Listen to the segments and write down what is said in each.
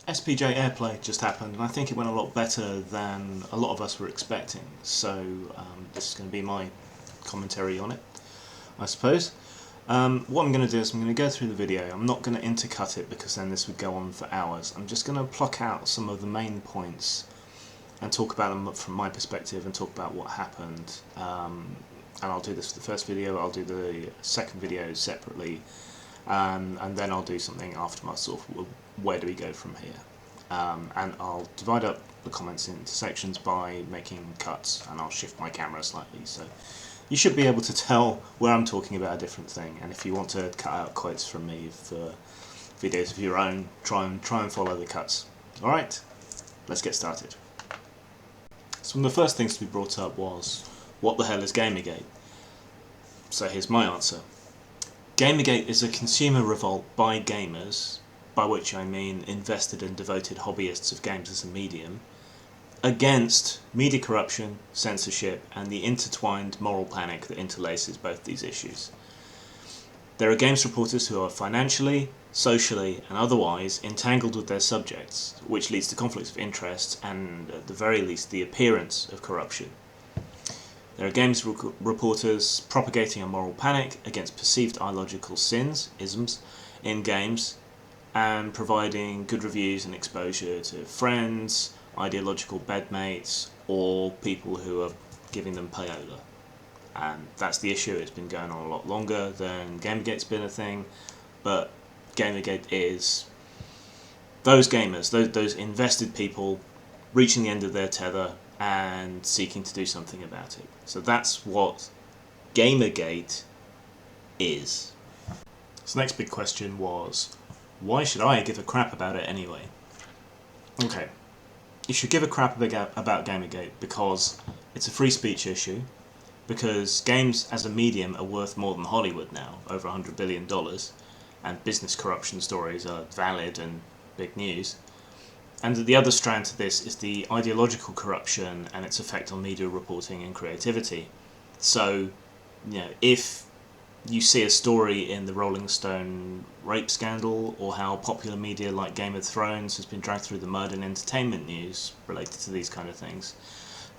SPJAirplay just happened, and I think it went a lot better than a lot of us were expecting. So this is going to be my commentary on it, I suppose. What I'm going to do is I'm going to go through the video. I'm not going to intercut it because then this would go on for hours. I'm just going to pluck out some of the main points and talk about them from my perspective and talk about what happened. And I'll do this for the first video, I'll do the second video separately, and then I'll do something afterwards, sort of where do we go from here. And I'll divide up the comments into sections by making cuts, and I'll shift my camera slightly, so you should be able to tell where I'm talking about a different thing. And if you want to cut out quotes from me for videos of your own, try and follow the cuts. Alright, let's get started. So one of the first things to be brought up was, what the hell is Gamergate? So here's my answer. Gamergate is a consumer revolt by gamers, by which I mean invested and devoted hobbyists of games as a medium, against media corruption, censorship, and the intertwined moral panic that interlaces both these issues. There are games reporters who are financially, socially, and otherwise entangled with their subjects, which leads to conflicts of interest and, at the very least, the appearance of corruption. There are games reporters propagating a moral panic against perceived ideological sins, isms, in games, and providing good reviews and exposure to friends, ideological bedmates, or people who are giving them payola. And that's the issue. It's been going on a lot longer than Gamergate's been a thing, but Gamergate is those gamers, those invested people reaching the end of their tether and seeking to do something about it. So that's what Gamergate is. So the next big question was, why should I give a crap about it anyway? Okay, you should give a crap about Gamergate because it's a free speech issue, because games as a medium are worth more than Hollywood now, over $100 billion, and business corruption stories are valid and big news. And the other strand to this is the ideological corruption and its effect on media reporting and creativity. So, if you see a story in the Rolling Stone rape scandal, or how popular media like Game of Thrones has been dragged through the mud in entertainment news related to these kind of things,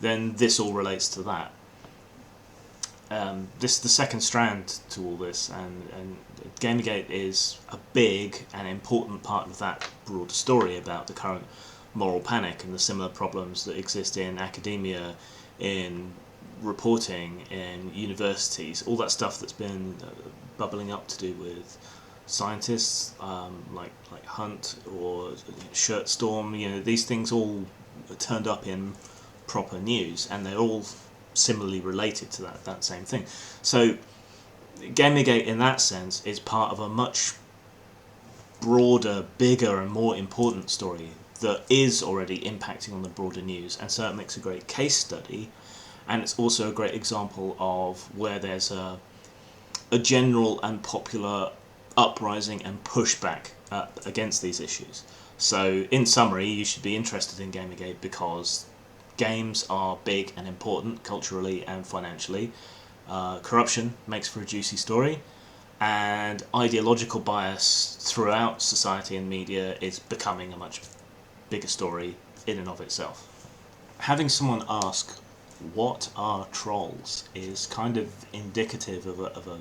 then this all relates to that. This is the second strand to all this, and Gamergate is a big and important part of that broader story about the current moral panic and the similar problems that exist in academia, in reporting, in universities, all that stuff that's been bubbling up to do with scientists like Hunt or Shirtstorm. These things all turned up in proper news, and they're all similarly related to that same thing. So Gamergate in that sense is part of a much broader, bigger and more important story that is already impacting on the broader news, and so it makes a great case study, and it's also a great example of where there's a general and popular uprising and pushback against these issues. So in summary, you should be interested in Gamergate because games are big and important culturally and financially. Corruption makes for a juicy story, and ideological bias throughout society and media is becoming a much bigger story in and of itself. Having someone ask, what are trolls, is kind of indicative of a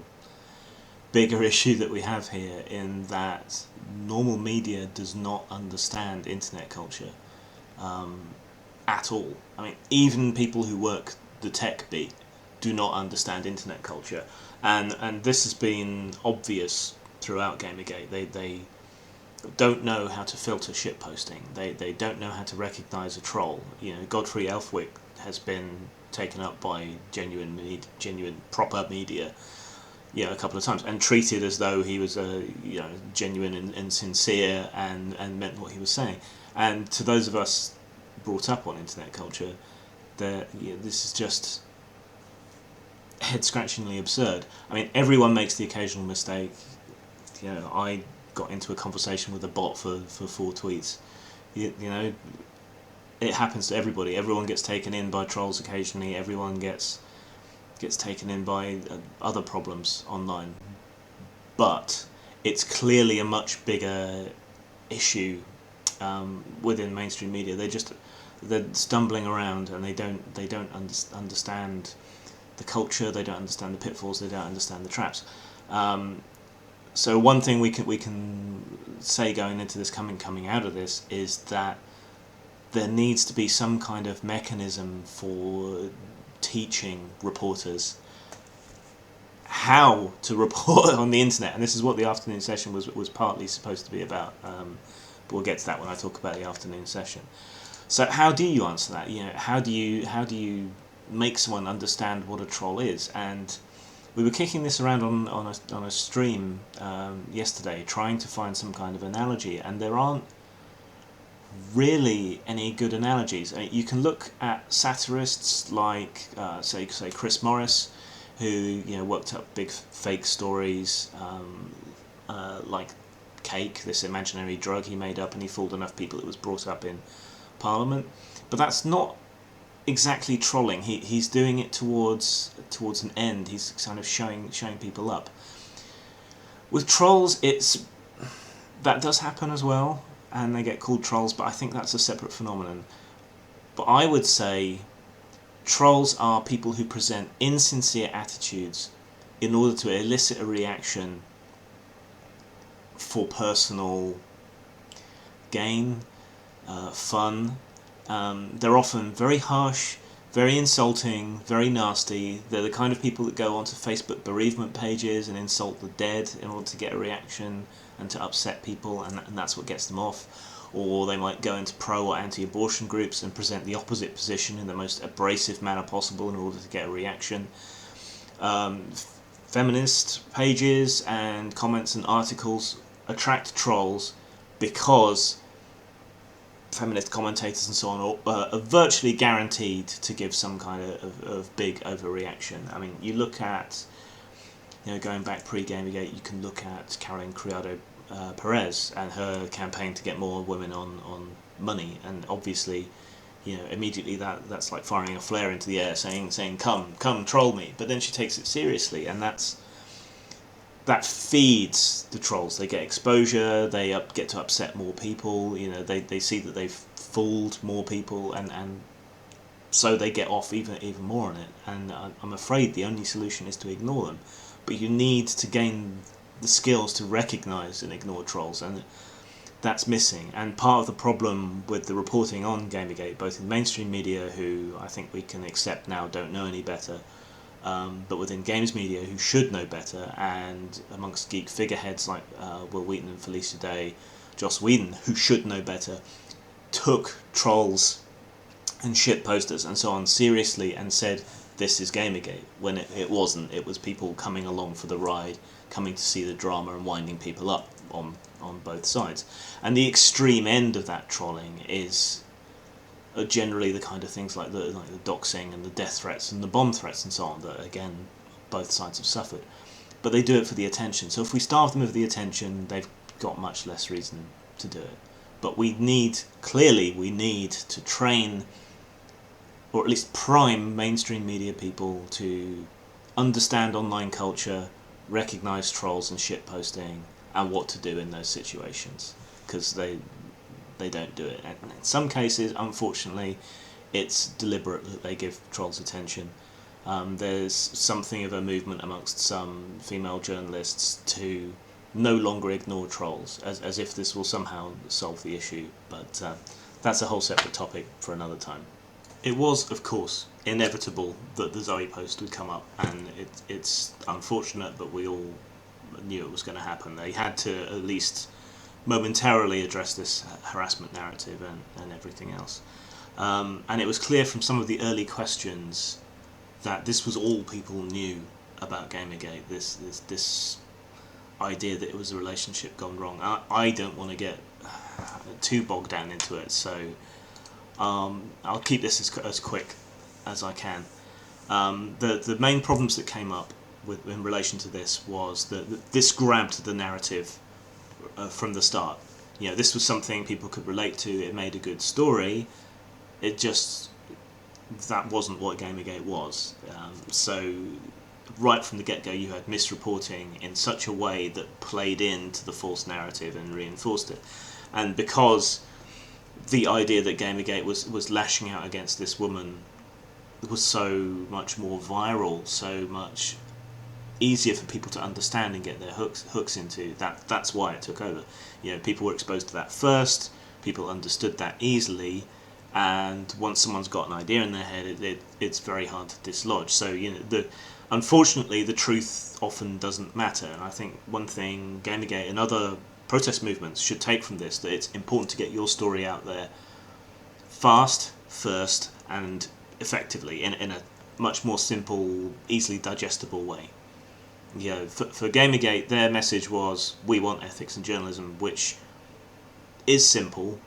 bigger issue that we have here, in that normal media does not understand internet culture at all. I mean, even people who work the tech beat do not understand internet culture, and this has been obvious throughout Gamergate. They don't know how to filter shitposting. They don't know how to recognise a troll. Godfrey Elfwick has been taken up by genuine proper media, a couple of times, and treated as though he was genuine and sincere and meant what he was saying. And to those of us brought up on internet culture, this is just head-scratchingly absurd. I mean, everyone makes the occasional mistake. I got into a conversation with a bot for 4 tweets. It happens to everybody. Everyone gets taken in by trolls occasionally. Everyone gets taken in by other problems online. But it's clearly a much bigger issue within mainstream media. They're stumbling around, and they don't understand the culture. They don't understand the pitfalls. They don't understand the traps. So one thing we can say going into this, coming out of this, is that there needs to be some kind of mechanism for teaching reporters how to report on the internet, and this is what the afternoon session was partly supposed to be about. But we'll get to that when I talk about the afternoon session. So how do you answer that? How do you make someone understand what a troll is? And we were kicking this around on a stream yesterday, trying to find some kind of analogy, and there aren't really any good analogies. You can look at satirists like say Chris Morris, who worked up big fake stories like cake, this imaginary drug he made up, and he fooled enough people it was brought up in Parliament. But that's not exactly trolling. He's doing it towards an end. He's kind of showing people up. With trolls, that does happen as well, and they get called trolls, but I think that's a separate phenomenon. But I would say trolls are people who present insincere attitudes in order to elicit a reaction for personal gain, fun. They're often very harsh, very insulting, very nasty. They're the kind of people that go onto Facebook bereavement pages and insult the dead in order to get a reaction and to upset people, and that's what gets them off. Or they might go into pro or anti-abortion groups and present the opposite position in the most abrasive manner possible in order to get a reaction. Feminist pages and comments and articles attract trolls because feminist commentators and so on are virtually guaranteed to give some kind of big overreaction. I mean, you look at, going back pre-Gamergate, you can look at Caroline Criado Perez and her campaign to get more women on money, and obviously, immediately that's like firing a flare into the air, saying come troll me. But then she takes it seriously, and that feeds the trolls. They get exposure, they get to upset more people, they see that they've fooled more people, and so they get off even more on it. And I'm afraid the only solution is to ignore them. But you need to gain the skills to recognise and ignore trolls, and that's missing. And part of the problem with the reporting on Gamergate, both in mainstream media, who I think we can accept now don't know any better, but within games media, who should know better, and amongst geek figureheads like Will Wheaton and Felicia Day, Joss Whedon, who should know better, took trolls and shit posters and so on seriously and said this is Gamergate, when it wasn't. It was people coming along for the ride, coming to see the drama and winding people up on both sides. And the extreme end of that trolling is generally the kind of things like the doxing and the death threats and the bomb threats and so on, that again both sides have suffered. But they do it for the attention. So if we starve them of the attention, they've got much less reason to do it. But we need to train, or at least prime, mainstream media people to understand online culture, recognise trolls and shitposting, and what to do in those situations, because they don't do it. And in some cases, unfortunately, it's deliberate that they give trolls attention. There's something of a movement amongst some female journalists to no longer ignore trolls, as if this will somehow solve the issue, but that's a whole separate topic for another time. It was, of course, inevitable that the Zoe post would come up, and it's unfortunate, but we all knew it was going to happen. They had to at least momentarily address this harassment narrative and everything else. And it was clear from some of the early questions that this was all people knew about Gamergate, this idea that it was a relationship gone wrong. I don't want to get too bogged down into it, so I'll keep this as quick as I can. The main problems that came up in relation to this was that this grabbed the narrative from the start. This was something people could relate to. It made a good story. That wasn't what Gamergate was. So right from the get-go, you had misreporting in such a way that played into the false narrative and reinforced it. And because the idea that Gamergate was lashing out against this woman was so much more viral, so much easier for people to understand and get their hooks into. That's why it took over. People were exposed to that first. People understood that easily, and once someone's got an idea in their head, it's very hard to dislodge. So unfortunately, the truth often doesn't matter. And I think one thing Gamergate and other protest movements should take from this, that it's important to get your story out there fast, first, and effectively in a much more simple, easily digestible way. For Gamergate, their message was, we want ethics in journalism, which is simple,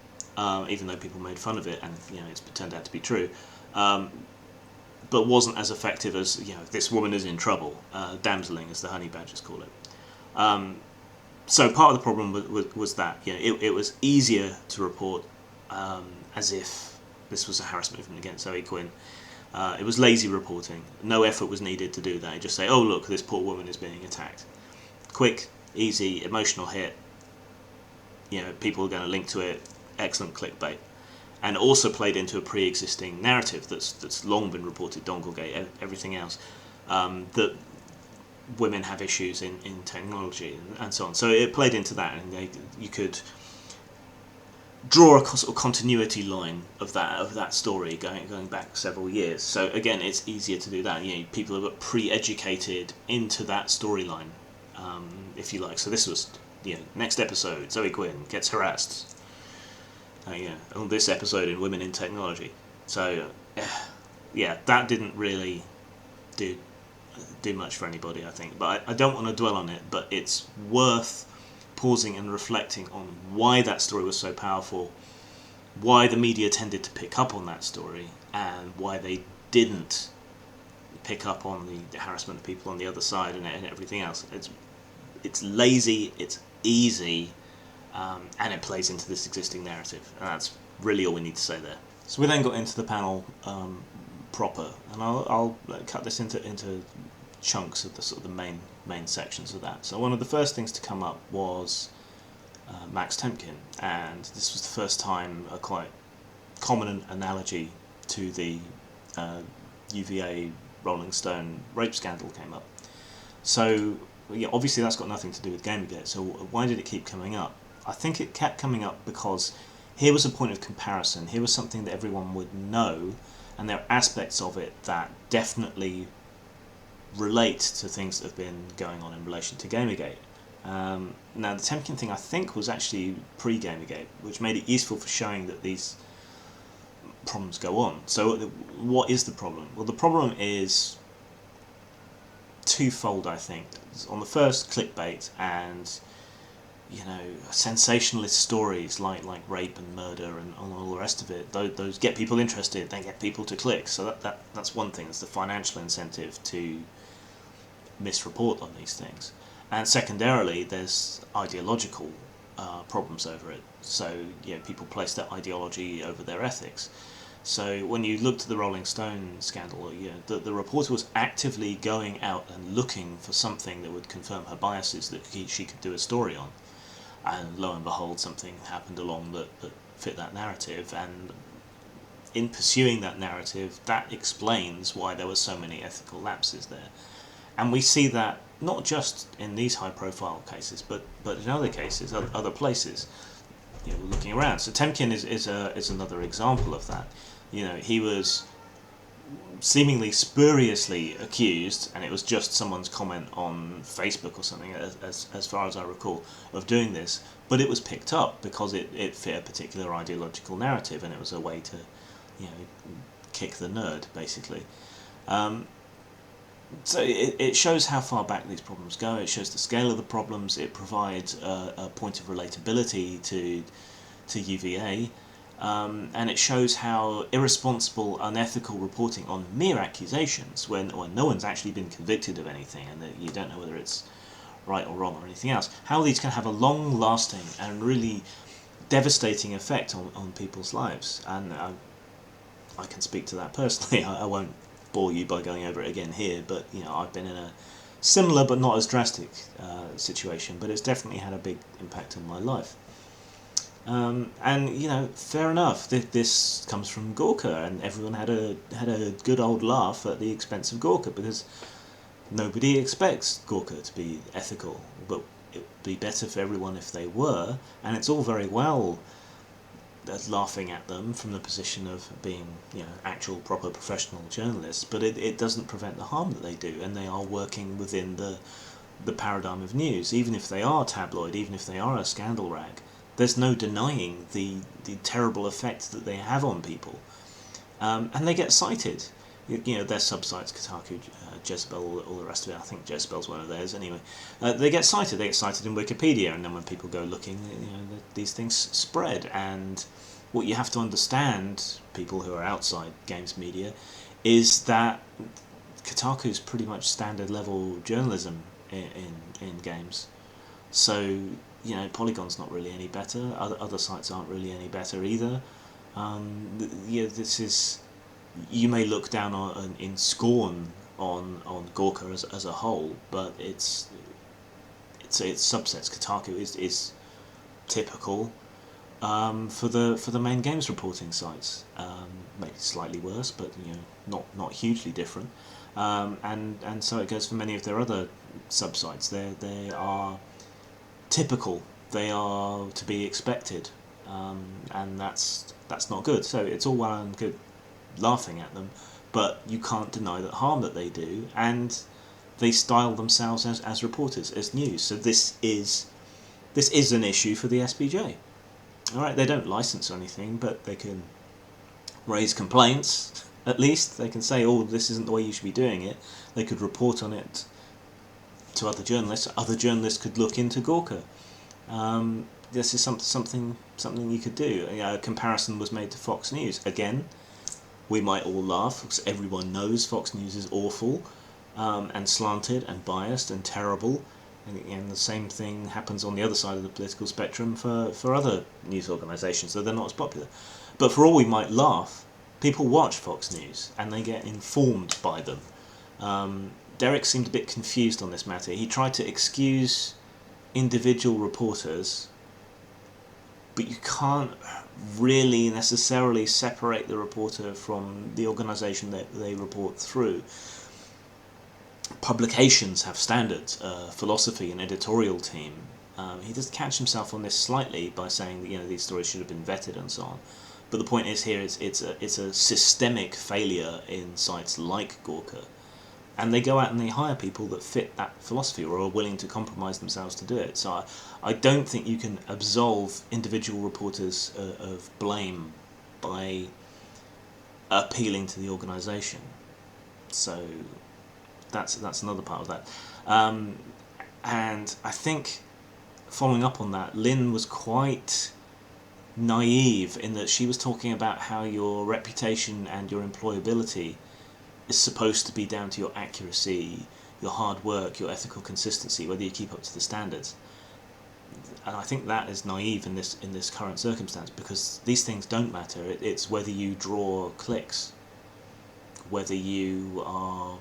even though people made fun of it, and it's turned out to be true, but wasn't as effective as this woman is in trouble, damseling as the honey badgers call it. So part of the problem was that it was easier to report as if this was a harassment movement against Zoe Quinn. It was lazy reporting. No effort was needed to do that. You just say, oh look, this poor woman is being attacked. Quick, easy, emotional hit. People are going to link to it. Excellent clickbait. And also played into a pre-existing narrative that's long been reported, Donglegate, everything else, that women have issues in technology and so on. So it played into that, and you could draw a sort of continuity line of that story going back several years. So again, it's easier to do that. People have got pre-educated into that storyline, if you like. So this was next episode, Zoe Quinn gets harassed. On this episode in Women in Technology. So that didn't really do much for anybody, I think. But I don't want to dwell on it. But it's worth pausing and reflecting on why that story was so powerful, why the media tended to pick up on that story, and why they didn't pick up on the harassment of people on the other side and everything else. It's lazy, it's easy, and it plays into this existing narrative, and that's really all we need to say there. So we then got into the panel proper, and I'll cut this into chunks of the sort of the main sections of that. So one of the first things to come up was Max Temkin, and this was the first time a quite common analogy to the UVA Rolling Stone rape scandal came up. So obviously that's got nothing to do with Gamergate, so why did it keep coming up? I think it kept coming up because here was a point of comparison, here was something that everyone would know, and there are aspects of it that definitely relate to things that have been going on in relation to Gamergate. Now the Temkin thing I think was actually pre-Gamergate, which made it useful for showing that these problems go on. So what is the problem? Well, the problem is twofold, I think. On the first, clickbait and sensationalist stories like rape and murder and all the rest of it. Those get people interested, they get people to click. So that's one thing. It's the financial incentive to misreport on these things. And secondarily, there's ideological problems over it. So people place their ideology over their ethics. So when you looked at the Rolling Stone scandal, the reporter was actively going out and looking for something that would confirm her biases that she could do a story on. And lo and behold, something happened along that fit that narrative, and in pursuing that narrative, that explains why there were so many ethical lapses there. And we see that not just in these high-profile cases, but in other cases, other places. Looking around. So Temkin is another example of that. He was seemingly spuriously accused, and it was just someone's comment on Facebook or something, as far as I recall, of doing this, but it was picked up because it fit a particular ideological narrative, and it was a way to kick the nerd, basically. So it shows how far back these problems go, it shows the scale of the problems, it provides a point of relatability to UVA, and it shows how irresponsible, unethical reporting on mere accusations, when no one's actually been convicted of anything and that you don't know whether it's right or wrong or anything else, how these can have a long-lasting and really devastating effect on people's lives. And I can speak to that personally. I won't bore you by going over it again here, but I've been in a similar but not as drastic situation, but it's definitely had a big impact on my life. And you know, fair enough. This comes from Gorka, and everyone had a good old laugh at the expense of Gorka, because nobody expects Gorka to be ethical, but it would be better for everyone if they were. And it's all very well laughing at them from the position of being, you know, actual proper professional journalists, but it doesn't prevent the harm that they do, and they are working within the paradigm of news. Even if they are tabloid, even if they are a scandal rag, there's no denying the terrible effect that they have on people. And they get cited. You know, their subsites, Kotaku, Jezebel, all the rest of it. I think Jezebel's one of theirs anyway. They get cited. They get cited in Wikipedia, and then when people go looking, you know, these things spread. And what you have to understand, people who are outside games media, is that Kotaku is pretty much standard level journalism in games. So, you know, Polygon's not really any better. Other sites aren't really any better either. Yeah, this is. You may look down on in scorn on Gorka as a whole, but it's subsets. Kotaku is typical for the main games reporting sites. Maybe slightly worse, but you know, not hugely different. And so it goes for many of their other subsites. They are typical. They are to be expected, and that's not good. So it's all well and good laughing at them, but you can't deny the harm that they do, and they style themselves as reporters, as news. So this is an issue for the SPJ. All right, they don't license or anything, but they can raise complaints. At least they can say, "Oh, this isn't the way you should be doing it." They could report on it to other journalists. Other journalists could look into Gorka. This is something you could do. A comparison was made to Fox News. Again, we might all laugh because everyone knows Fox News is awful, and slanted and biased and terrible, and the same thing happens on the other side of the political spectrum for other news organisations, though they're not as popular. But for all we might laugh, people watch Fox News and they get informed by them. Derek seemed a bit confused on this matter. He tried to excuse individual reporters, but you can't really necessarily separate the reporter from the organisation that they report through. Publications have standards, philosophy, an editorial team. He does catch himself on this slightly by saying that, you know, these stories should have been vetted and so on. But the point is here, it's a systemic failure in sites like Gorka, and they go out and they hire people that fit that philosophy or are willing to compromise themselves to do it. So I don't think you can absolve individual reporters of blame by appealing to the organisation. So that's another part of that. And I think, following up on that, Lynn was quite naive in that she was talking about how your reputation and your employability is supposed to be down to your accuracy, your hard work, your ethical consistency, whether you keep up to the standards. And I think that is naive in this current circumstance, because these things don't matter. It's whether you draw clicks, whether you are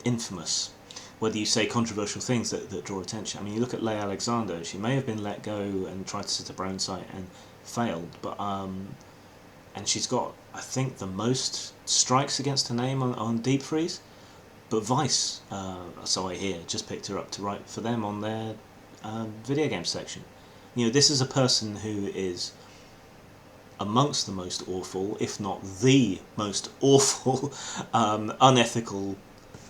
infamous, whether you say controversial things that draw attention. I mean, you look at Leigh Alexander. She may have been let go and tried to set up her own site and failed, but and she's got, I think, the most strikes against her name on Deep Freeze. But Vice, so I hear, just picked her up to write for them on their video game section. You know, this is a person who is amongst the most awful, if not the most awful, unethical,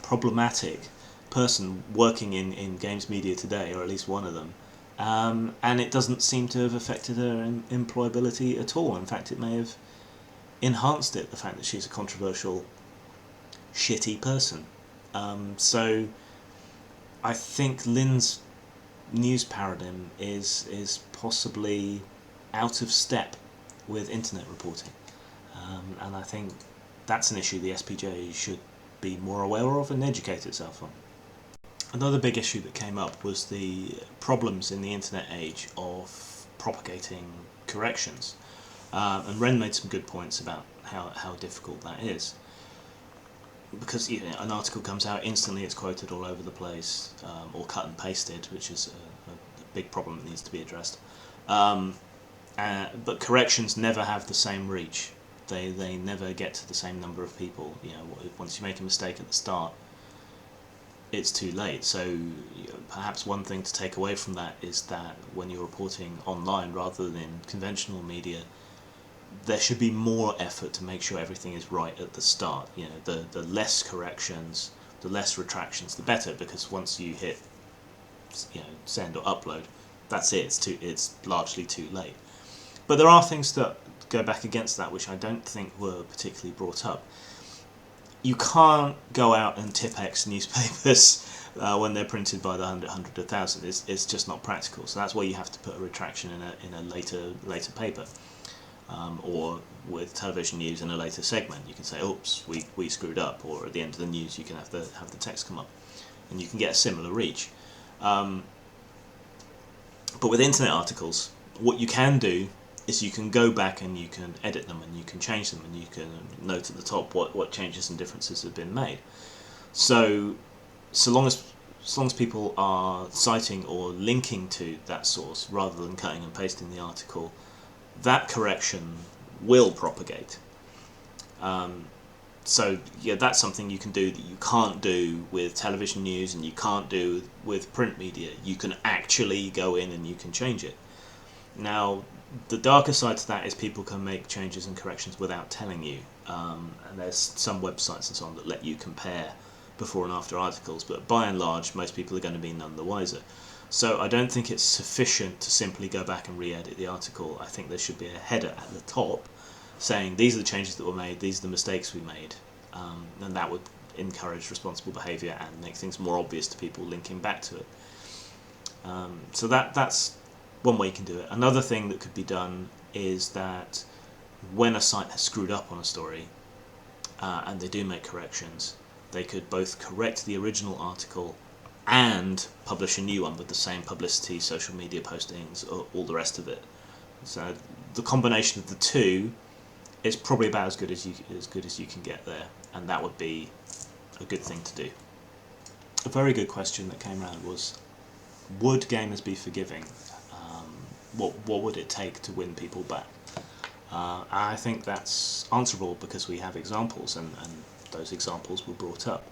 problematic person working in games media today, or at least one of them. And it doesn't seem to have affected her employability at all. In fact, it may have enhanced it, the fact that she's a controversial, shitty person. So I think Lynn's news paradigm is possibly out of step with internet reporting, and I think that's an issue the SPJ should be more aware of and educate itself on. Another big issue that came up was the problems in the internet age of propagating corrections, and Ren made some good points about how difficult that is. Because, you know, an article comes out, instantly it's quoted all over the place, or cut and pasted, which is a big problem that needs to be addressed. But corrections never have the same reach. They never get to the same number of people. You know, once you make a mistake at the start, it's too late. So perhaps one thing to take away from that is that when you're reporting online rather than in conventional media, there should be more effort to make sure everything is right at the start. You know, the less corrections, the less retractions, the better, because once you hit, you know, send or upload, that's it. It's largely too late. But there are things that go back against that, which I don't think were particularly brought up. You can't go out and tip-X newspapers when they're printed by the hundred of thousand. It's just not practical. So that's why you have to put a retraction in a later paper, or with television news in a later segment. You can say, "Oops, we screwed up," or at the end of the news, you can have the text come up, and you can get a similar reach. But with internet articles, what you can do is you can go back and you can edit them and you can change them and you can note at the top what changes and differences have been made. So long as people are citing or linking to that source rather than cutting and pasting the article, that correction will propagate. So yeah, that's something you can do that you can't do with television news and you can't do with print media. You can actually go in and you can change it. Now, the darker side to that is people can make changes and corrections without telling you, and there's some websites and so on that let you compare before and after articles, but by and large most people are going to be none the wiser. So I don't think it's sufficient to simply go back and re-edit the article. I think there should be a header at the top saying these are the changes that were made, these are the mistakes we made, and that would encourage responsible behaviour and make things more obvious to people linking back to it. So that's one way you can do it. Another thing that could be done is that when a site has screwed up on a story and they do make corrections, they could both correct the original article and publish a new one with the same publicity, social media postings, all the rest of it. So the combination of the two is probably about as good as you can get there, and that would be a good thing to do. A very good question that came around was, would gamers be forgiving? What would it take to win people back? I think that's answerable because we have examples, and those examples were brought up.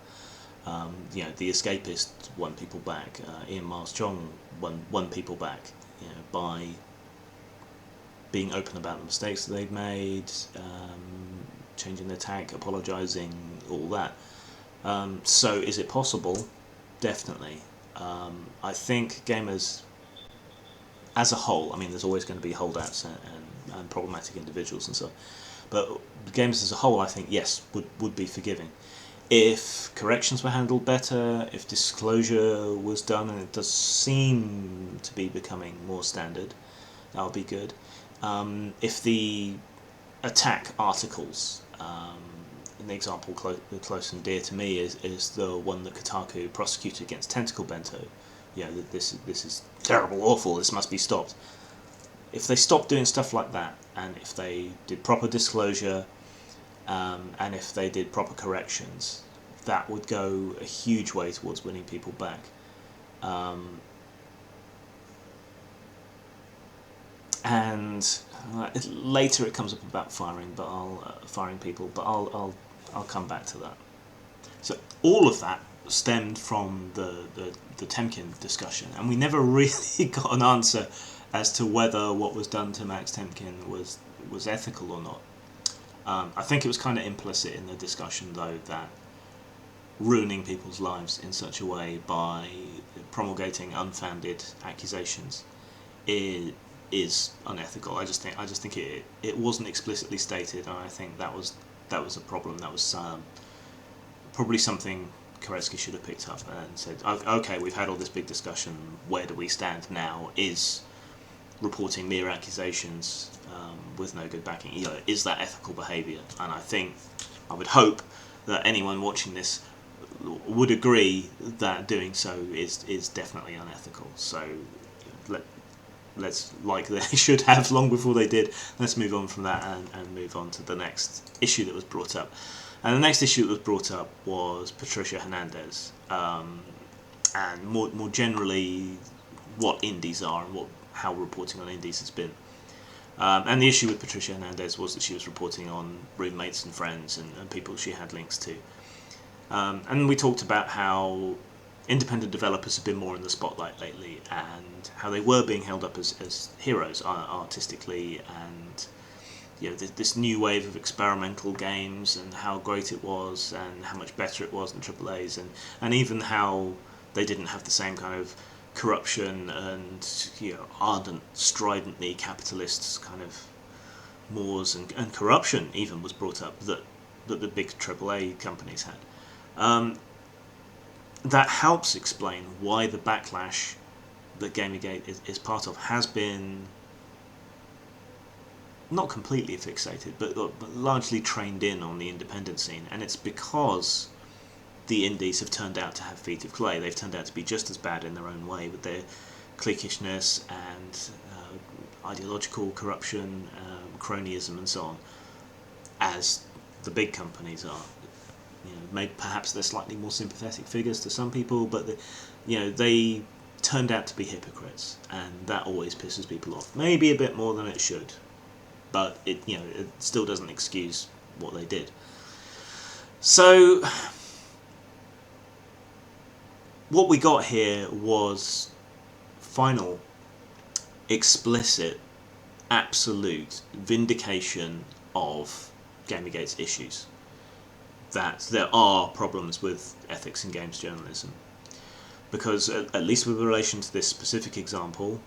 You know, The Escapist won people back. Ian Miles Chong won people back, you know, by being open about the mistakes that they've made, changing their tack, apologising, all that. So is it possible? Definitely. I think gamers as a whole, I mean, there's always going to be holdouts and problematic individuals and so, but gamers as a whole, I think, yes, would be forgiving. If corrections were handled better, if disclosure was done, and it does seem to be becoming more standard, that would be good. If the attack articles, an example close and dear to me is the one that Kotaku prosecuted against Tentacle Bento. You know, this is terrible, awful, this must be stopped. If they stopped doing stuff like that, and if they did proper disclosure, and if they did proper corrections, that would go a huge way towards winning people back. And later it comes up about firing people, but I'll come back to that. So all of that stemmed from the Temkin discussion, and we never really got an answer as to whether what was done to Max Temkin was ethical or not. I think it was kind of implicit in the discussion, though, that ruining people's lives in such a way by promulgating unfounded accusations is unethical. I just think it wasn't explicitly stated, and I think that was a problem. That was probably something Koretsky should have picked up and said, okay, we've had all this big discussion, where do we stand now? Is reporting mere accusations with no good backing, you know, is that ethical behaviour? And I would hope that anyone watching this would agree that doing so is definitely unethical. So let's, like they should have long before they did, let's move on from that and move on to the next issue that was brought up. And the next issue that was brought up was Patricia Hernandez, and more generally what indies are and how reporting on indies has been. And the issue with Patricia Hernandez was that she was reporting on roommates and friends and people she had links to. And we talked about how independent developers have been more in the spotlight lately, and how they were being held up as heroes artistically, and this new wave of experimental games, and how great it was, and how much better it was than AAA's, and even how they didn't have the same kind of corruption and ardent, stridently capitalist kind of mores and corruption even was brought up that the big AAA companies had. That helps explain why the backlash that Gamergate is part of has been not completely fixated, but largely trained in on the independent scene, and it's because the indies have turned out to have feet of clay. They've turned out to be just as bad in their own way, with their cliquishness and ideological corruption, cronyism, and so on, as the big companies are. Maybe perhaps they're slightly more sympathetic figures to some people, but they turned out to be hypocrites, and that always pisses people off. Maybe a bit more than it should, but it still doesn't excuse what they did. So what we got here was final, explicit, absolute vindication of Gamergate's issues, that there are problems with ethics in games journalism. Because at least with relation to this specific example,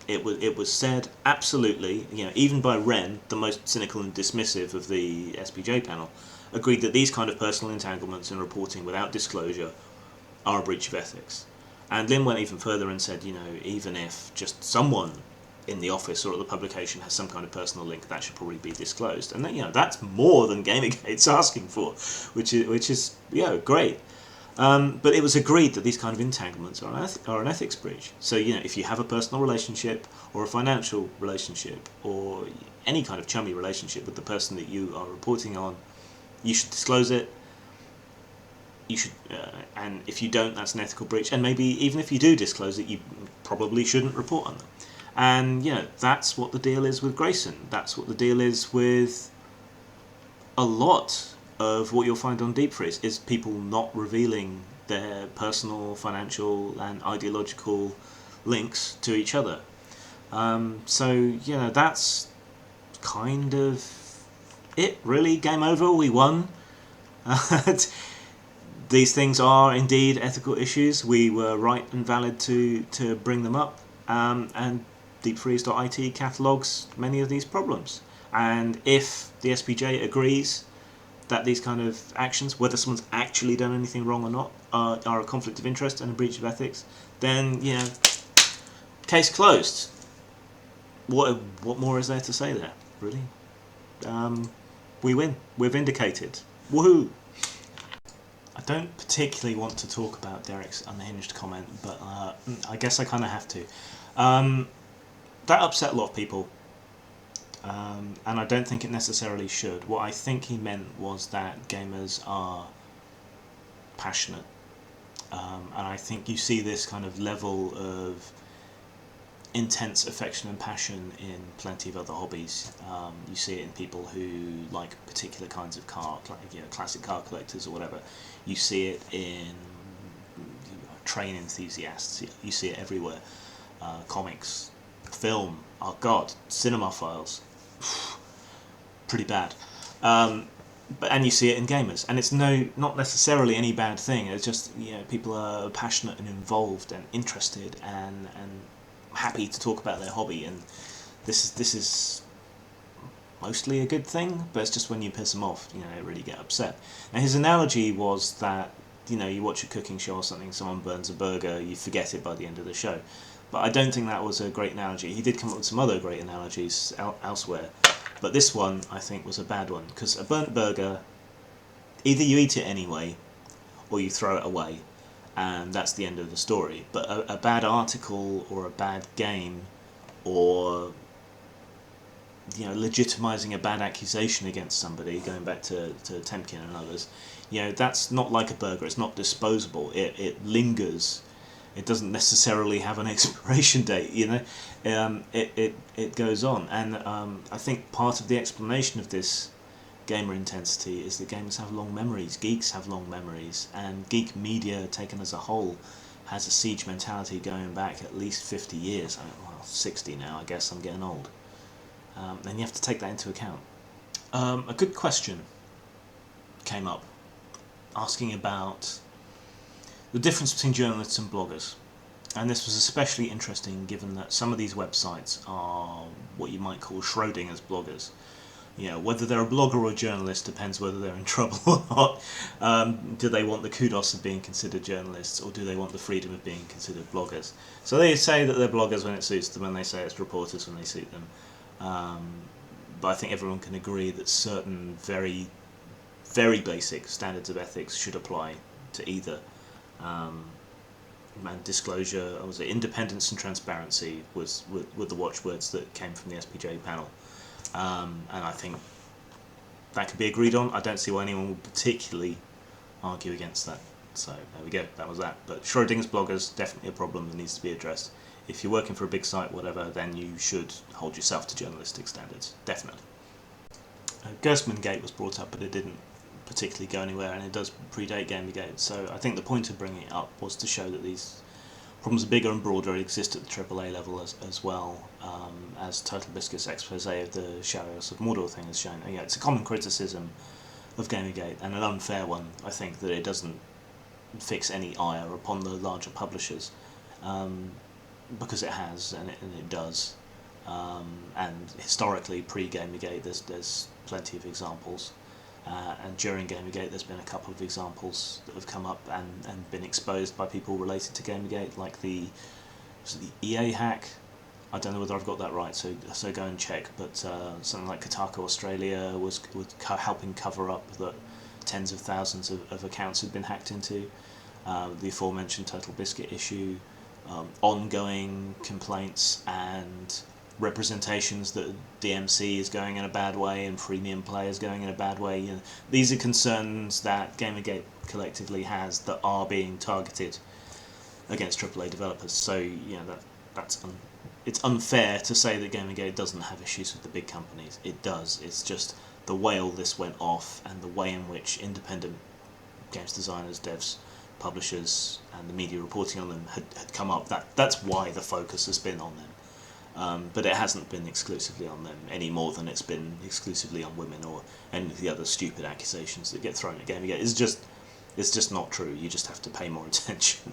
it was said absolutely, even by Ren, the most cynical and dismissive of the SPJ panel, agreed that these kind of personal entanglements and reporting without disclosure are a breach of ethics. And Lin went even further and said, even if just someone in the office or at the publication has some kind of personal link, that should probably be disclosed. And then, that's more than Gamergate's asking for, which is great. But it was agreed that these kind of entanglements are an ethics breach. So, if you have a personal relationship or a financial relationship or any kind of chummy relationship with the person that you are reporting on, you should disclose it. You should, and if you don't, that's an ethical breach. And maybe even if you do disclose it, you probably shouldn't report on them. And that's what the deal is with Grayson. That's what the deal is with a lot of what you'll find on Deep Freeze, is people not revealing their personal, financial, and ideological links to each other. So that's kind of it, really. Game over. We won. These things are indeed ethical issues. We were right and valid to bring them up, and deepfreeze.it catalogues many of these problems. And if the SPJ agrees that these kind of actions, whether someone's actually done anything wrong or not, are a conflict of interest and a breach of ethics, then case closed. What more is there to say there, really? We win. We're vindicated. Woohoo! I don't particularly want to talk about Derek's unhinged comment, but I guess I kind of have to. That upset a lot of people, and I don't think it necessarily should. What I think he meant was that gamers are passionate, and I think you see this kind of level of intense affection and passion in plenty of other hobbies. You see it in people who like particular kinds of car, like classic car collectors or whatever. You see it in train enthusiasts. You see it everywhere. Comics, film. Oh God, cinemaphiles. Pretty bad. And you see it in gamers, and it's not necessarily any bad thing. It's just people are passionate and involved and interested and happy to talk about their hobby, and this is mostly a good thing, but it's just when you piss them off, they really get upset. Now his analogy was that you watch a cooking show or something, someone burns a burger, you forget it by the end of the show. But I don't think that was a great analogy. He did come up with some other great analogies elsewhere, but this one I think was a bad one, because a burnt burger, either you eat it anyway or you throw it away, and that's the end of the story. But a bad article or a bad game, or legitimizing a bad accusation against somebody, going back to Temkin and others, that's not like a burger. It's not disposable. It lingers, It doesn't necessarily have an expiration date, you know. It goes on, and I think part of the explanation of this gamer intensity is that gamers have long memories, geeks have long memories, and geek media taken as a whole has a siege mentality going back at least 50 years. Well, 60 now, I guess I'm getting old. And you have to take that into account. A good question came up asking about the difference between journalists and bloggers. And this was especially interesting given that some of these websites are what you might call Schrodinger's bloggers. You know, whether they're a blogger or a journalist depends whether they're in trouble or not. Do they want the kudos of being considered journalists, or do they want the freedom of being considered bloggers? So they say that they're bloggers when it suits them, and they say it's reporters when they suit them. But I think everyone can agree that certain very, very basic standards of ethics should apply to either. And disclosure, was it independence and transparency were the watchwords that came from the SPJ panel. And I think that could be agreed on. I don't see why anyone would particularly argue against that. So there we go, that was that. But Schrodinger's bloggers, definitely a problem that needs to be addressed. If you're working for a big site, whatever, then you should hold yourself to journalistic standards, definitely. Gerstmann Gate was brought up, but it didn't particularly go anywhere, and it does predate Gamergate. So I think the point of bringing it up was to show that these problems are bigger and broader, exist at the AAA level as well, as Total Biscuit's expose of the Chariots of Mordor thing has shown. Yeah, it's a common criticism of Gamergate, and an unfair one, I think, that it doesn't fix any ire upon the larger publishers, because it has, and it does. And historically, pre-Gamergate, there's plenty of examples. And during Gamergate there's been a couple of examples that have come up and been exposed by people related to Gamergate, like the EA hack. I don't know whether I've got that right, so go and check, but something like Kotaku Australia was helping cover up that tens of thousands of accounts had been hacked into. The aforementioned Total Biscuit issue, ongoing complaints and representations that DMC is going in a bad way and freemium play is going in a bad way. You know, these are concerns that Gamergate collectively has that are being targeted against AAA developers. So you know it's unfair to say that Gamergate doesn't have issues with the big companies. It does. It's just the way all this went off and the way in which independent games designers, devs, publishers, and the media reporting on them had come up. That's why the focus has been on them. But it hasn't been exclusively on them any more than it's been exclusively on women or any of the other stupid accusations that get thrown at Gamergate. It's just not true. You just have to pay more attention.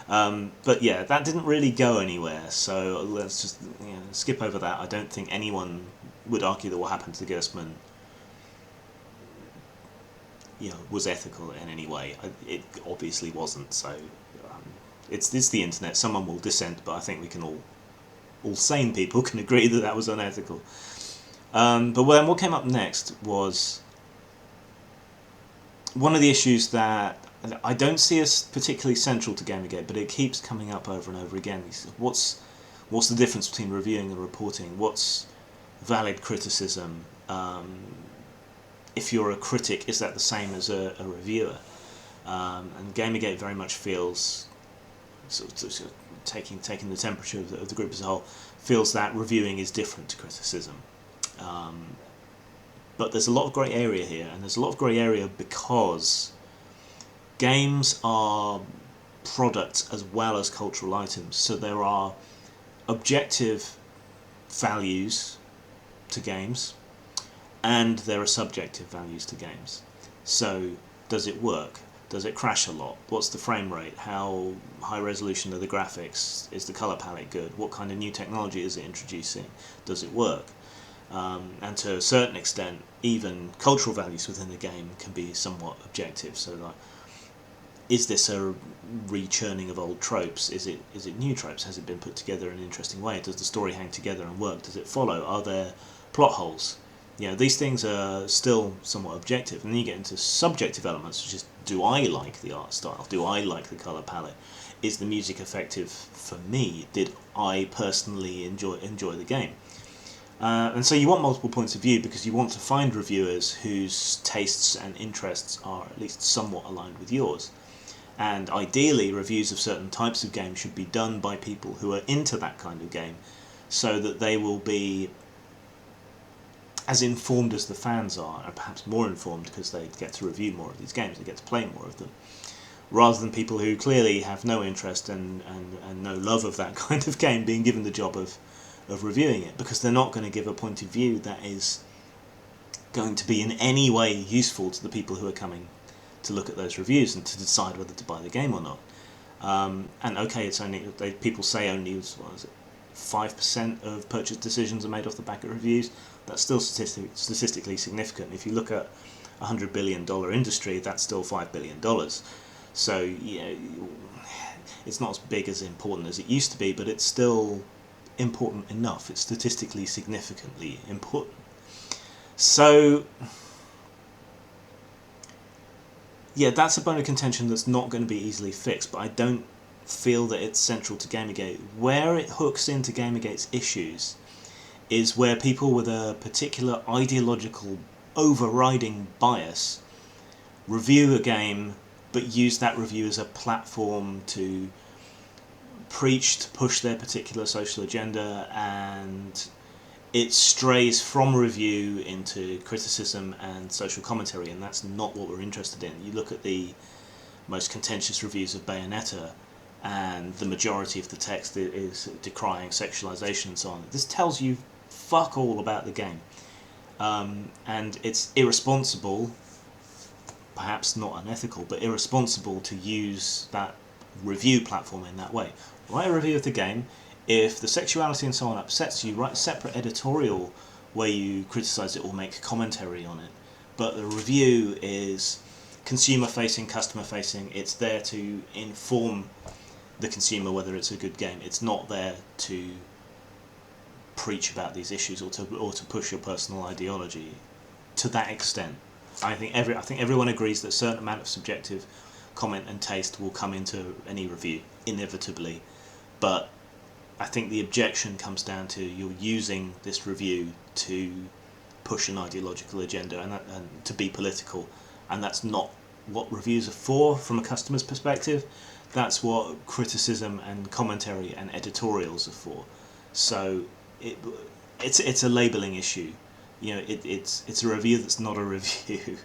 But yeah, that didn't really go anywhere, so let's just skip over that. I don't think anyone would argue that what happened to Gerstmann was ethical in any way. It obviously wasn't, so it's the internet. Someone will dissent, but I think we can all sane people can agree that that was unethical. But then what came up next was one of the issues that I don't see as particularly central to Gamergate, but it keeps coming up over and over again. What's the difference between reviewing and reporting? What's valid criticism? If you're a critic, is that the same as a reviewer? And Gamergate very much feels, sort of taking the temperature of the group as a whole, feels that reviewing is different to criticism. But there's a lot of grey area here, and there's a lot of grey area because games are products as well as cultural items. So there are objective values to games, and there are subjective values to games. So does it work? Does it crash a lot? What's the frame rate? How high resolution are the graphics? Is the colour palette good? What kind of new technology is it introducing? Does it work? And to a certain extent, even cultural values within the game can be somewhat objective. So, like, is this a rechurning of old tropes? Is it new tropes? Has it been put together in an interesting way? Does the story hang together and work? Does it follow? Are there plot holes? These things are still somewhat objective, and then you get into subjective elements, which is, do I like the art style? Do I like the colour palette? Is the music effective for me? Did I personally enjoy the game? And so you want multiple points of view because you want to find reviewers whose tastes and interests are at least somewhat aligned with yours. And ideally, reviews of certain types of games should be done by people who are into that kind of game, so that they will be as informed as the fans are, and perhaps more informed because they get to review more of these games, they get to play more of them, rather than people who clearly have no interest and no love of that kind of game being given the job of reviewing it, because they're not going to give a point of view that is going to be in any way useful to the people who are coming to look at those reviews and to decide whether to buy the game or not. And okay, it's only people say only 5% of purchase decisions are made off the back of reviews. That's still statistically significant. If you look at a $100 billion industry, that's still $5 billion. So it's not as big as important as it used to be, but it's still important enough. It's statistically significantly important. So yeah, that's a bone of contention that's not going to be easily fixed, but I don't feel that it's central to Gamergate. Where it hooks into Gamergate's issues is where people with a particular ideological overriding bias review a game but use that review as a platform to preach, to push their particular social agenda, and it strays from review into criticism and social commentary, and that's not what we're interested in. You look at the most contentious reviews of Bayonetta, and the majority of the text is decrying sexualization and so on. This tells you fuck all about the game. And it's irresponsible, perhaps not unethical, but irresponsible to use that review platform in that way. Write a review of the game. If the sexuality and so on upsets you, write a separate editorial where you criticise it or make commentary on it. But the review is consumer-facing, customer-facing. It's there to inform the consumer whether it's a good game. It's not there to preach about these issues or to push your personal ideology to that extent. I think everyone agrees that a certain amount of subjective comment and taste will come into any review inevitably, but I think the objection comes down to you're using this review to push an ideological agenda and to be political, and that's not what reviews are for from a customer's perspective. That's what criticism and commentary and editorials are for. So it's a labelling issue. It's a review that's not a review.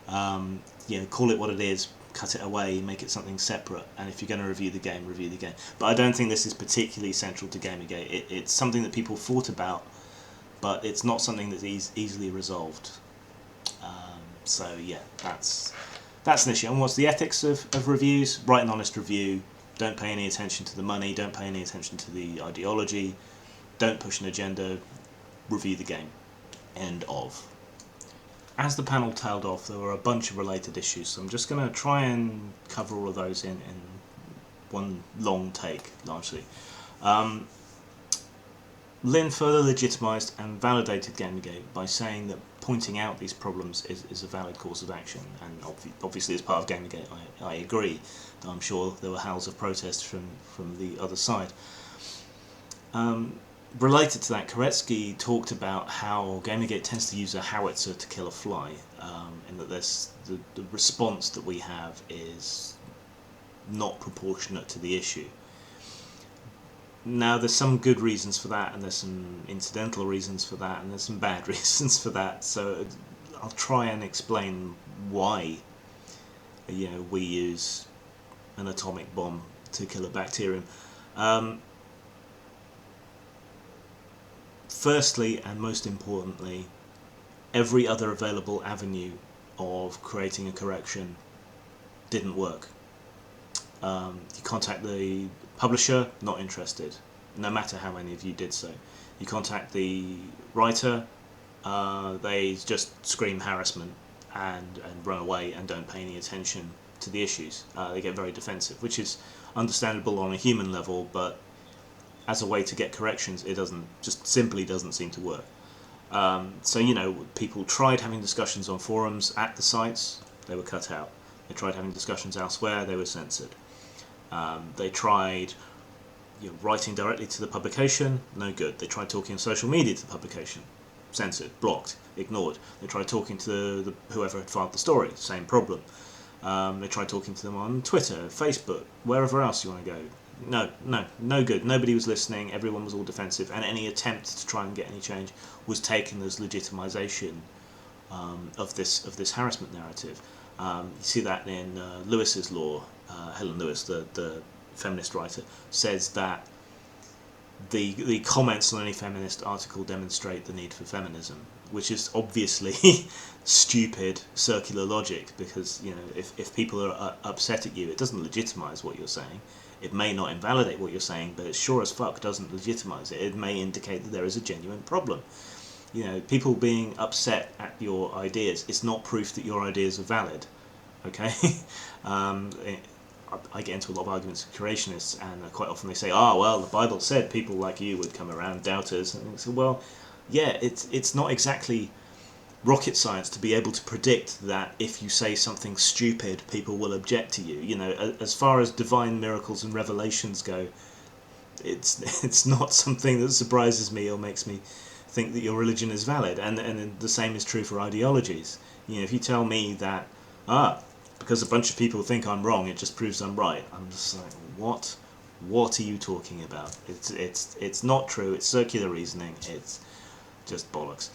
Call it what it is, cut it away, make it something separate, and if you're going to review the game, review the game. But I don't think this is particularly central to Gamergate. It's something that people thought about, but it's not something that's easily resolved. So yeah, that's an issue. And what's the ethics of reviews? Write an honest review, don't pay any attention to the money, don't pay any attention to the ideology, don't push an agenda, review the game. End of. As the panel tailed off, there were a bunch of related issues, so I'm just going to try and cover all of those in one long take, largely. Lynn further legitimised and validated Gamergate by saying that pointing out these problems is a valid course of action, and obviously as part of Gamergate I agree. I'm sure there were howls of protest from the other side. Related to that, Koretsky talked about how Gamergate tends to use a howitzer to kill a fly, in that the response that we have is not proportionate to the issue. Now, there's some good reasons for that, and there's some incidental reasons for that, and there's some bad reasons for that, so I'll try and explain why we use an atomic bomb to kill a bacterium. Firstly, and most importantly, every other available avenue of creating a correction didn't work. You contact the publisher, not interested, no matter how many of you did so. You contact the writer, they just scream harassment and run away and don't pay any attention to the issues. They get very defensive, which is understandable on a human level, but as a way to get corrections, it simply doesn't seem to work. So people tried having discussions on forums at the sites, they were cut out. They tried having discussions elsewhere, they were censored. They tried writing directly to the publication, no good. They tried talking on social media to the publication, censored, blocked, ignored. They tried talking to whoever had filed the story, same problem. They tried talking to them on Twitter, Facebook, wherever else you want to go. No good. Nobody was listening. Everyone was all defensive, and any attempt to try and get any change was taken as legitimisation of this harassment narrative. You see that in Lewis's law. Helen Lewis, the feminist writer, says that the comments on any feminist article demonstrate the need for feminism, which is obviously stupid circular logic, because if people are upset at you, it doesn't legitimise what you're saying. It may not invalidate what you're saying, but it sure as fuck doesn't legitimise it. It may indicate that there is a genuine problem. People being upset at your ideas is not proof that your ideas are valid. Okay. I get into a lot of arguments with creationists, and quite often they say, well, the Bible said people like you would come around, doubters. And I say, well, yeah, it's not exactly rocket science to be able to predict that if you say something stupid, people will object to you. As far as divine miracles and revelations go, it's not something that surprises me or makes me think that your religion is valid. And the same is true for ideologies. If you tell me that, because a bunch of people think I'm wrong, it just proves I'm right, I'm just like, what are you talking about? It's not true. It's circular reasoning. It's just bollocks.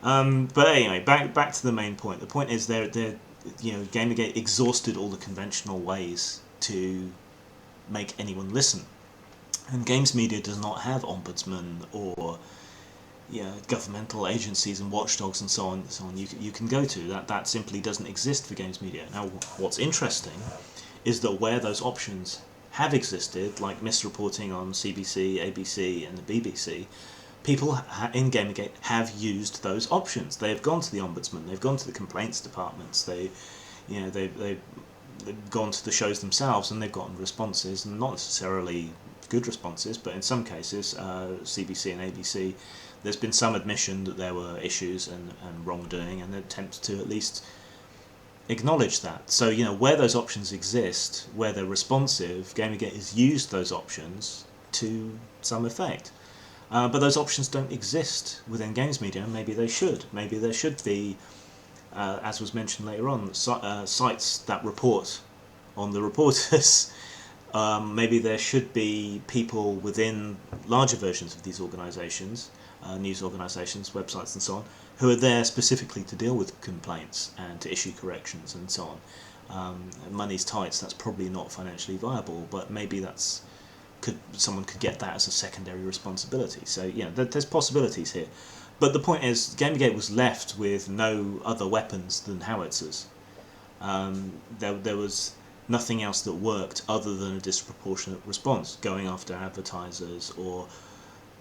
But anyway, back to the main point. The point is Gamergate exhausted all the conventional ways to make anyone listen, and games media does not have ombudsman or governmental agencies and watchdogs and so on you can go to. That simply doesn't exist for games media. Now, what's interesting is that where those options have existed, like misreporting on CBC, ABC and the BBC, people in Gamergate have used those options. They've gone to the ombudsman, they've gone to the complaints departments, they've gone to the shows themselves, and they've gotten responses, and not necessarily good responses, but in some cases, CBC and ABC, there's been some admission that there were issues and wrongdoing, and attempts to at least acknowledge that. So, where those options exist, where they're responsive, Gamergate has used those options to some effect. But those options don't exist within games media, and maybe they should. Maybe there should be, as was mentioned later on, sites that report on the reporters. Maybe there should be people within larger versions of these organisations, news organisations, websites and so on, who are there specifically to deal with complaints and to issue corrections and so on. Money's tight, so that's probably not financially viable, but maybe someone could get that as a secondary responsibility. So there's possibilities here. But the point is, Gamergate was left with no other weapons than howitzers. There was nothing else that worked other than a disproportionate response, going after advertisers or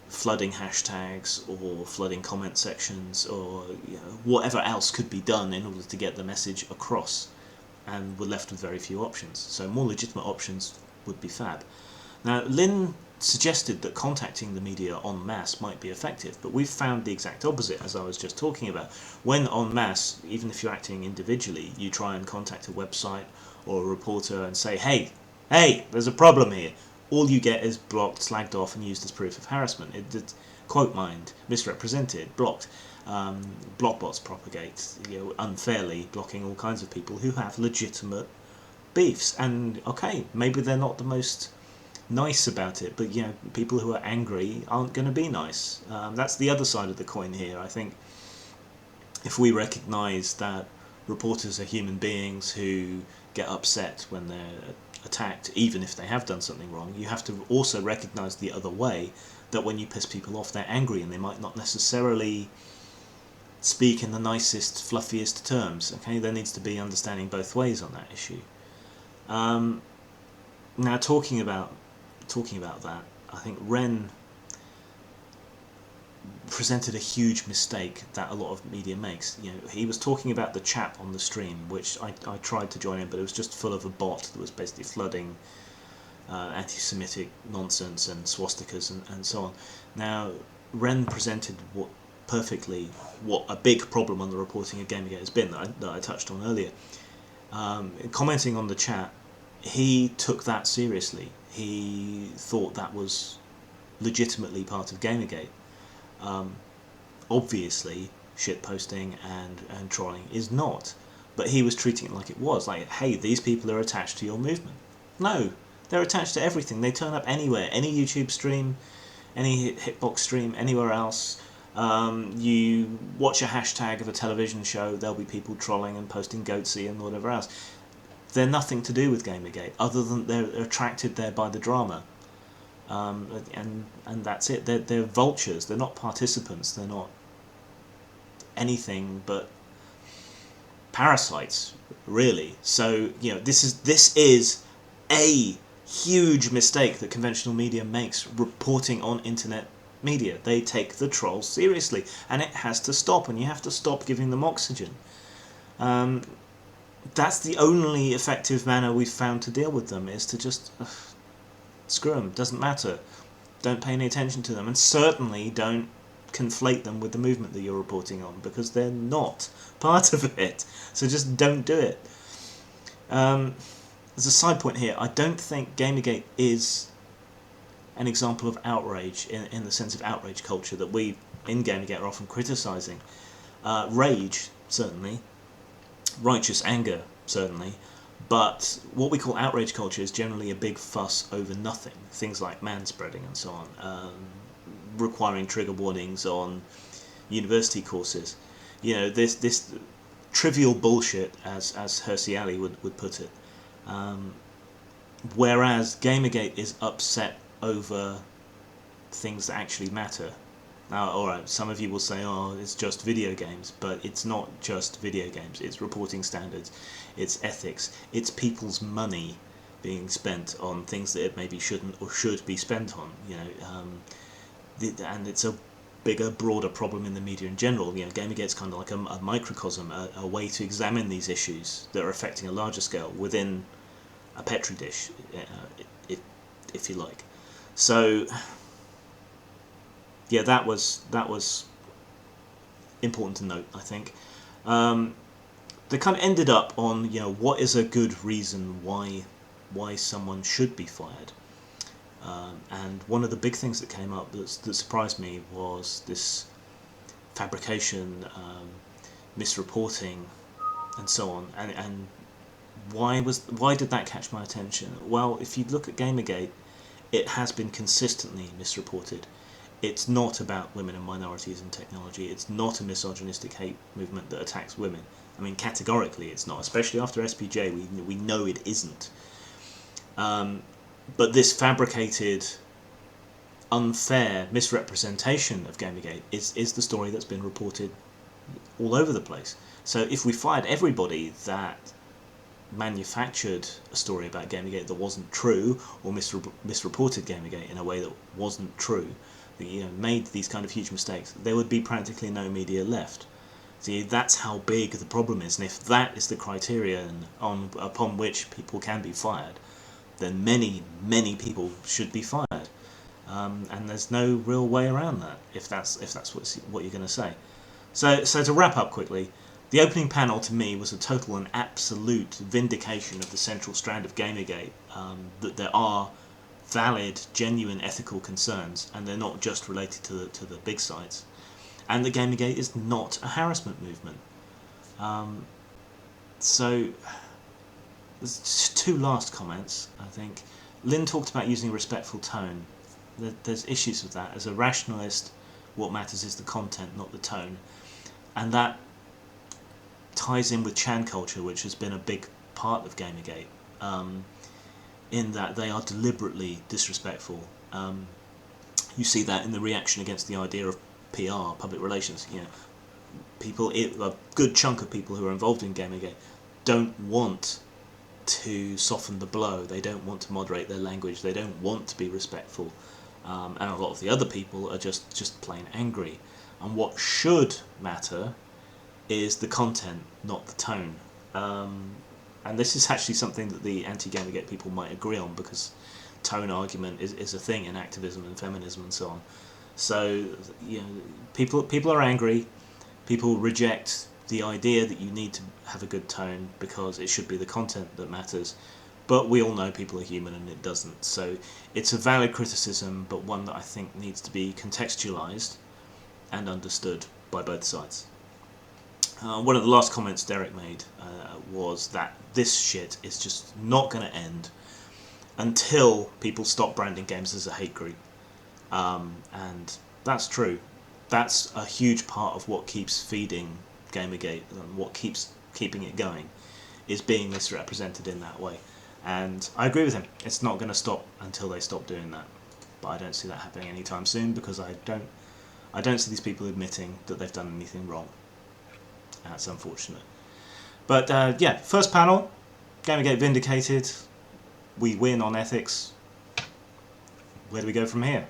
flooding hashtags or flooding comment sections or whatever else could be done in order to get the message across, and we're left with very few options. So more legitimate options would be fab. Now, Lynn suggested that contacting the media en masse might be effective, but we've found the exact opposite, as I was just talking about. When en masse, even if you're acting individually, you try and contact a website or a reporter and say, hey, there's a problem here, all you get is blocked, slagged off and used as proof of harassment. It's quote mined, misrepresented, blocked. Blockbots propagate unfairly, blocking all kinds of people who have legitimate beefs. And okay, maybe they're not the most nice about it, but people who are angry aren't going to be nice. That's the other side of the coin here. I think if we recognise that reporters are human beings who get upset when they're attacked, even if they have done something wrong, you have to also recognise the other way, that when you piss people off, they're angry and they might not necessarily speak in the nicest, fluffiest terms. Okay, there needs to be understanding both ways on that issue. Now, talking about that, I think Ren presented a huge mistake that a lot of media makes. He was talking about the chat on the stream, which I tried to join in, but it was just full of a bot that was basically flooding anti-Semitic nonsense and swastikas and so on. Now, Ren presented what a big problem on the reporting of Gamergate has been, that I touched on earlier. Commenting on the chat, he took that seriously. He thought that was legitimately part of Gamergate. Obviously, shitposting and trolling is not. but he was treating it like it was, like, hey, these people are attached to your movement. No, they're attached to everything. They turn up anywhere, any YouTube stream, any hitbox stream, anywhere else. You watch a hashtag of a television show, there'll be people trolling and posting goatsy and whatever else. They're nothing to do with Gamergate, other than they're attracted there by the drama. And that's it. They're vultures. They're not participants. They're not anything but parasites, really. So this is a huge mistake that conventional media makes, reporting on internet media. They take the trolls seriously, and it has to stop, and you have to stop giving them oxygen. That's the only effective manner we've found to deal with them, is to just screw them, doesn't matter. Don't pay any attention to them, and certainly don't conflate them with the movement that you're reporting on, because they're not part of it. So just don't do it. There's a side point here. I don't think Gamergate is an example of outrage in the sense of outrage culture that we in Gamergate are often criticising. Rage, certainly. Righteous anger, certainly. But what we call outrage culture is generally a big fuss over nothing. Things like manspreading and so on. Requiring trigger warnings on university courses. This trivial bullshit, as Hersey Ali would put it. Whereas Gamergate is upset over things that actually matter. Now, alright, some of you will say, oh, it's just video games, but it's not just video games. It's reporting standards, it's ethics, it's people's money being spent on things that it maybe shouldn't or should be spent on. And it's a bigger, broader problem in the media in general. Gamergate's kind of like a microcosm, a way to examine these issues that are affecting a larger scale within a petri dish, if you like. So, yeah, that was important to note, I think. They kind of ended up on, what is a good reason why someone should be fired. And one of the big things that came up that surprised me was this fabrication, misreporting, and so on. And why did that catch my attention? Well, if you look at Gamergate, it has been consistently misreported. It's not about women and minorities in technology. It's not a misogynistic hate movement that attacks women. I mean, categorically it's not, especially after SPJ, we know it isn't. But this fabricated, unfair misrepresentation of Gamergate is the story that's been reported all over the place. So if we fired everybody that manufactured a story about Gamergate that wasn't true, or misreported Gamergate in a way that wasn't true, that made these kind of huge mistakes, there would be practically no media left. See, that's how big the problem is, and if that is the criterion upon which people can be fired, then many people should be fired, and there's no real way around that if that's what you're going to say. So to wrap up quickly, the opening panel to me was a total and absolute vindication of the central strand of Gamergate, that there are valid, genuine ethical concerns, and they're not just related to the big sites, and that Gamergate is not a harassment movement. So there's two last comments, I think. Lynn talked about using a respectful tone. There's issues with that. As a rationalist, what matters is the content, not the tone. And that ties in with Chan culture, which has been a big part of Gamergate, in that they are deliberately disrespectful. You see that in the reaction against the idea of PR, public relations. A good chunk of people who are involved in Gamergate don't want to soften the blow. They don't want to moderate their language. They don't want to be respectful, and a lot of the other people are just plain angry. And what should matter is the content, not the tone. And this is actually something that the anti-Gamergate people might agree on, because tone argument is a thing in activism and feminism and so on. So people are angry. People reject the idea that you need to have a good tone because it should be the content that matters, but we all know people are human and it doesn't. So it's a valid criticism, but one that I think needs to be contextualized and understood by both sides. One of the last comments Derek made was that this shit is just not going to end until people stop branding games as a hate group. And that's true. That's a huge part of what keeps feeding Gamergate and what keeps keeping it going, is being misrepresented in that way. And I agree with him. It's not going to stop until they stop doing that. But I don't see that happening anytime soon, because I don't see these people admitting that they've done anything wrong. That's unfortunate. But yeah, first panel, Gamergate vindicated. We win on ethics. Where do we go from here?